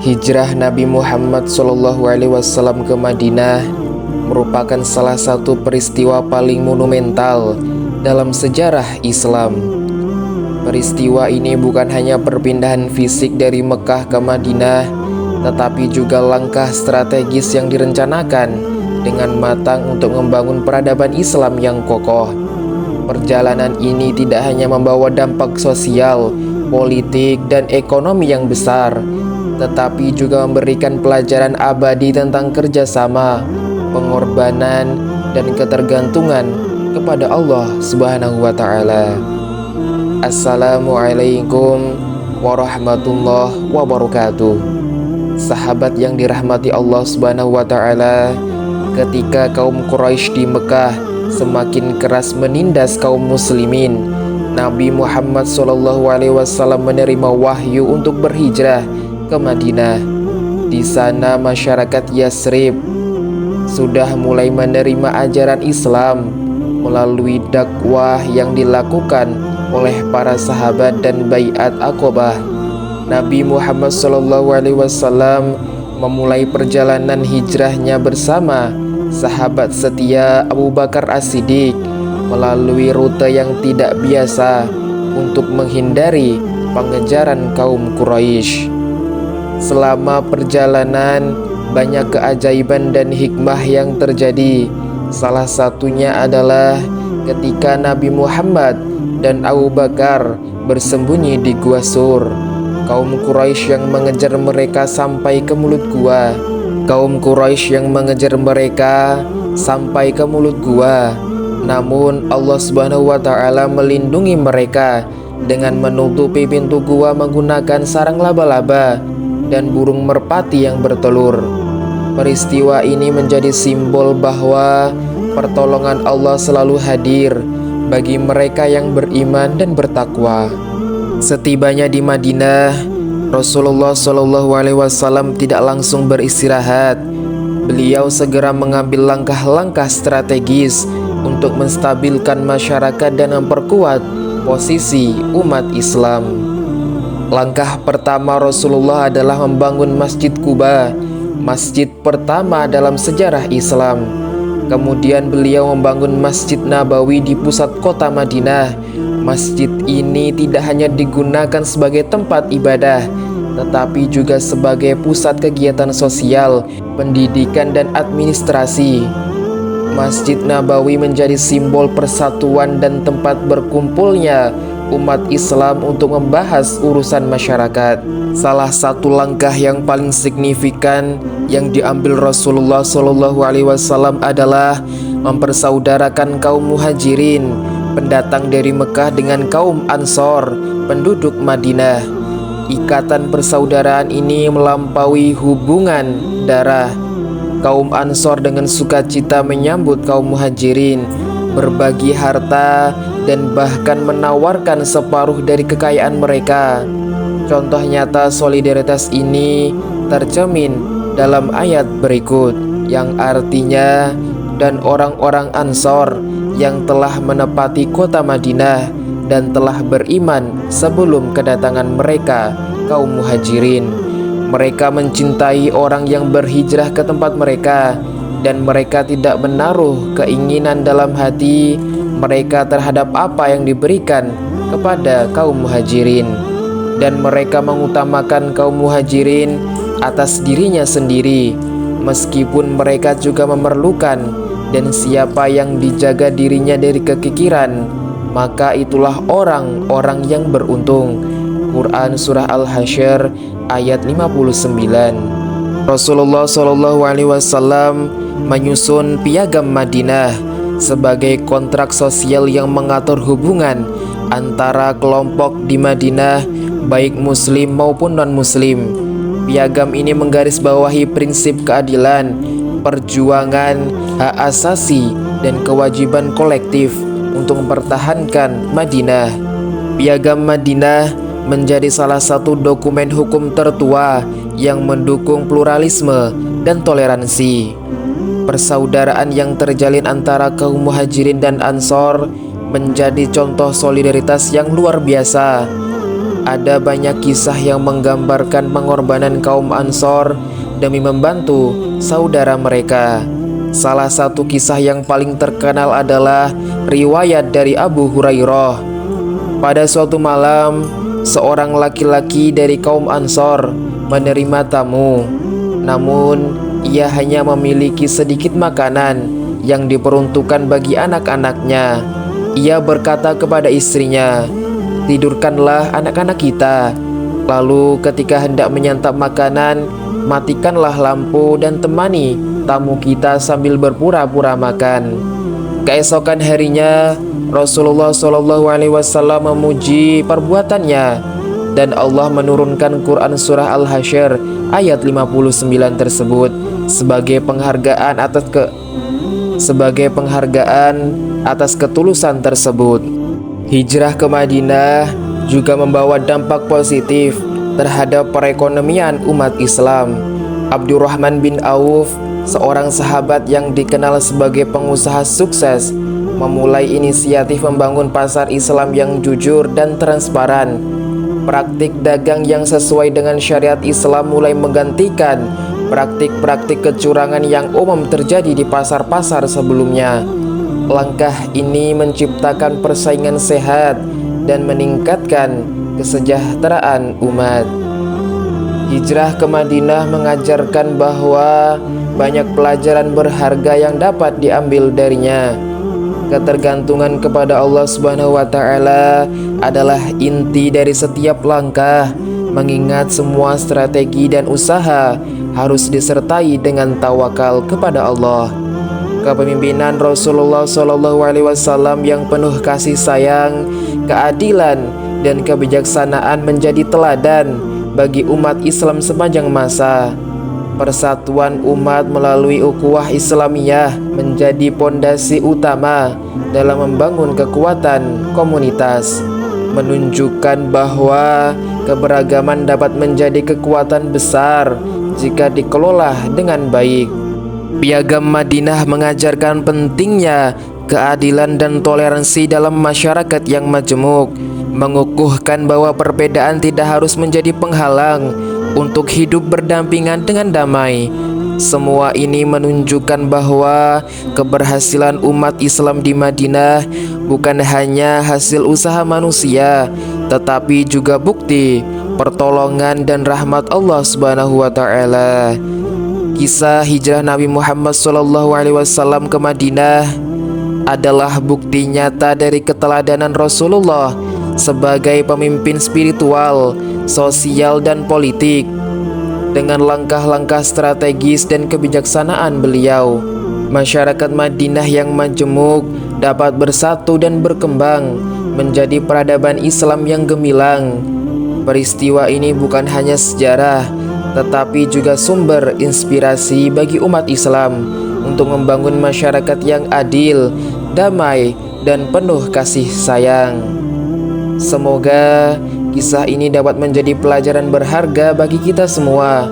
Hijrah Nabi Muhammad SAW ke Madinah merupakan salah satu peristiwa paling monumental dalam sejarah Islam. Peristiwa ini bukan hanya perpindahan fisik dari Mekah ke Madinah, tetapi juga langkah strategis yang direncanakan dengan matang untuk membangun peradaban Islam yang kokoh. Perjalanan ini tidak hanya membawa dampak sosial, politik, dan ekonomi yang besar, tetapi juga memberikan pelajaran abadi tentang kerjasama, pengorbanan, dan ketergantungan kepada Allah Subhanahu wa Ta'ala. Assalamualaikum warahmatullahi wabarakatuh. Sahabat yang dirahmati Allah Subhanahu wa Ta'ala, ketika kaum Quraisy di Mekah semakin keras menindas kaum muslimin, Nabi Muhammad SAW menerima wahyu untuk berhijrah ke Madinah. Di sana masyarakat Yasrib sudah mulai menerima ajaran Islam melalui dakwah yang dilakukan oleh para sahabat dan baiat Aqabah. Nabi Muhammad SAW memulai perjalanan hijrahnya bersama sahabat setia Abu Bakar As-Siddiq melalui rute yang tidak biasa untuk menghindari pengejaran kaum Quraisy. Selama perjalanan, banyak keajaiban dan hikmah yang terjadi. Salah satunya adalah ketika Nabi Muhammad dan Abu Bakar bersembunyi di Gua Sur. Kaum Quraisy yang mengejar mereka sampai ke mulut gua. Namun Allah Subhanahu wa Ta'ala melindungi mereka dengan menutupi pintu gua menggunakan sarang laba-laba dan burung merpati yang bertelur. Peristiwa ini menjadi simbol bahwa pertolongan Allah selalu hadir bagi mereka yang beriman dan bertakwa. Setibanya di Madinah, Rasulullah SAW tidak langsung beristirahat. Beliau segera mengambil langkah-langkah strategis untuk menstabilkan masyarakat dan memperkuat posisi umat Islam. Langkah pertama Rasulullah adalah membangun Masjid Quba, masjid pertama dalam sejarah Islam. Kemudian beliau membangun Masjid Nabawi di pusat kota Madinah. Masjid ini tidak hanya digunakan sebagai tempat ibadah, tetapi juga sebagai pusat kegiatan sosial, pendidikan, dan administrasi. Masjid Nabawi menjadi simbol persatuan dan tempat berkumpulnya umat Islam untuk membahas urusan masyarakat. Salah satu langkah yang paling signifikan yang diambil Rasulullah SAW adalah mempersaudarakan kaum Muhajirin, pendatang dari Mekah, dengan kaum Ansor, penduduk Madinah. Ikatan persaudaraan ini melampaui hubungan darah. Kaum Ansor dengan sukacita menyambut kaum Muhajirin, berbagi harta, dan bahkan menawarkan separuh dari kekayaan mereka. Contoh nyata solidaritas ini tercermin dalam ayat berikut, yang artinya, dan orang-orang Ansor yang telah menepati kota Madinah dan telah beriman sebelum kedatangan mereka, kaum Muhajirin. Mereka mencintai orang yang berhijrah ke tempat mereka, dan mereka tidak menaruh keinginan dalam hati mereka terhadap apa yang diberikan kepada kaum Muhajirin, dan mereka mengutamakan kaum Muhajirin atas dirinya sendiri, meskipun mereka juga memerlukan. Dan siapa yang dijaga dirinya dari kekikiran, maka itulah orang-orang yang beruntung. Quran Surah Al-Hasyr ayat 59. Rasulullah SAW menyusun Piagam Madinah sebagai kontrak sosial yang mengatur hubungan antara kelompok di Madinah, baik muslim maupun non-muslim. Piagam ini menggarisbawahi prinsip keadilan, perjuangan, hak asasi, dan kewajiban kolektif untuk mempertahankan Madinah. Piagam Madinah menjadi salah satu dokumen hukum tertua yang mendukung pluralisme dan toleransi. Persaudaraan yang terjalin antara kaum Muhajirin dan Ansor menjadi contoh solidaritas yang luar biasa. ada banyak kisah yang menggambarkan pengorbanan kaum Ansor demi membantu saudara mereka. Salah satu kisah yang paling terkenal adalah riwayat dari Abu Hurairah. Pada suatu malam, seorang laki-laki dari kaum Ansor menerima tamu. Namun, ia hanya memiliki sedikit makanan yang diperuntukkan bagi anak-anaknya. Ia berkata kepada istrinya, "Tidurkanlah anak-anak kita." Lalu ketika hendak menyantap makanan, matikanlah lampu dan temani tamu kita sambil berpura-pura makan. Keesokan harinya, Rasulullah SAW memuji perbuatannya, dan Allah menurunkan Quran surah Al-Hasyr ayat 59 tersebut sebagai penghargaan atas ketulusan tersebut. Hijrah ke Madinah juga membawa dampak positif terhadap perekonomian umat Islam. Abdurrahman bin Auf, seorang sahabat yang dikenal sebagai pengusaha sukses, memulai inisiatif membangun pasar Islam yang jujur dan transparan. Praktik dagang yang sesuai dengan syariat Islam mulai menggantikan praktik-praktik kecurangan yang umum terjadi di pasar-pasar sebelumnya. Langkah ini menciptakan persaingan sehat dan meningkatkan kesejahteraan umat. Hijrah ke Madinah mengajarkan bahwa banyak pelajaran berharga yang dapat diambil darinya. Ketergantungan kepada Allah Subhanahu wa Ta'ala adalah inti dari setiap langkah, mengingat semua strategi dan usaha harus disertai dengan tawakal kepada Allah. Kepemimpinan Rasulullah SAW yang penuh kasih sayang, keadilan, dan kebijaksanaan menjadi teladan bagi umat Islam sepanjang masa. Persatuan umat melalui ukhuwah Islamiyah menjadi pondasi utama dalam membangun kekuatan komunitas, menunjukkan bahwa keberagaman dapat menjadi kekuatan besar jika dikelola dengan baik. Piagam Madinah mengajarkan pentingnya keadilan dan toleransi dalam masyarakat yang majemuk, mengukuhkan bahwa perbedaan tidak harus menjadi penghalang untuk hidup berdampingan dengan damai. Semua ini menunjukkan bahwa keberhasilan umat Islam di Madinah bukan hanya hasil usaha manusia, tetapi juga bukti pertolongan dan rahmat Allah Subhanahu wa Ta'ala. Kisah hijrah Nabi Muhammad SAW ke Madinah adalah bukti nyata dari keteladanan Rasulullah sebagai pemimpin spiritual, sosial, dan politik. Dengan langkah-langkah strategis dan kebijaksanaan beliau, masyarakat Madinah yang majemuk dapat bersatu dan berkembang menjadi peradaban Islam yang gemilang. Peristiwa ini bukan hanya sejarah, tetapi juga sumber inspirasi bagi umat Islam untuk membangun masyarakat yang adil, damai, dan penuh kasih sayang. Semoga kisah ini dapat menjadi pelajaran berharga bagi kita semua,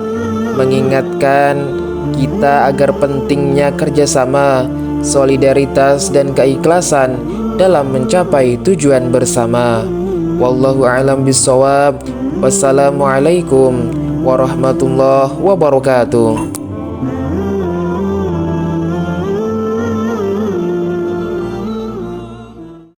mengingatkan kita agar pentingnya kerjasama, solidaritas, dan keikhlasan dalam mencapai tujuan bersama. Wallahu a'lam bishawab. Wassalamualaikum warahmatullahi wabarakatuh.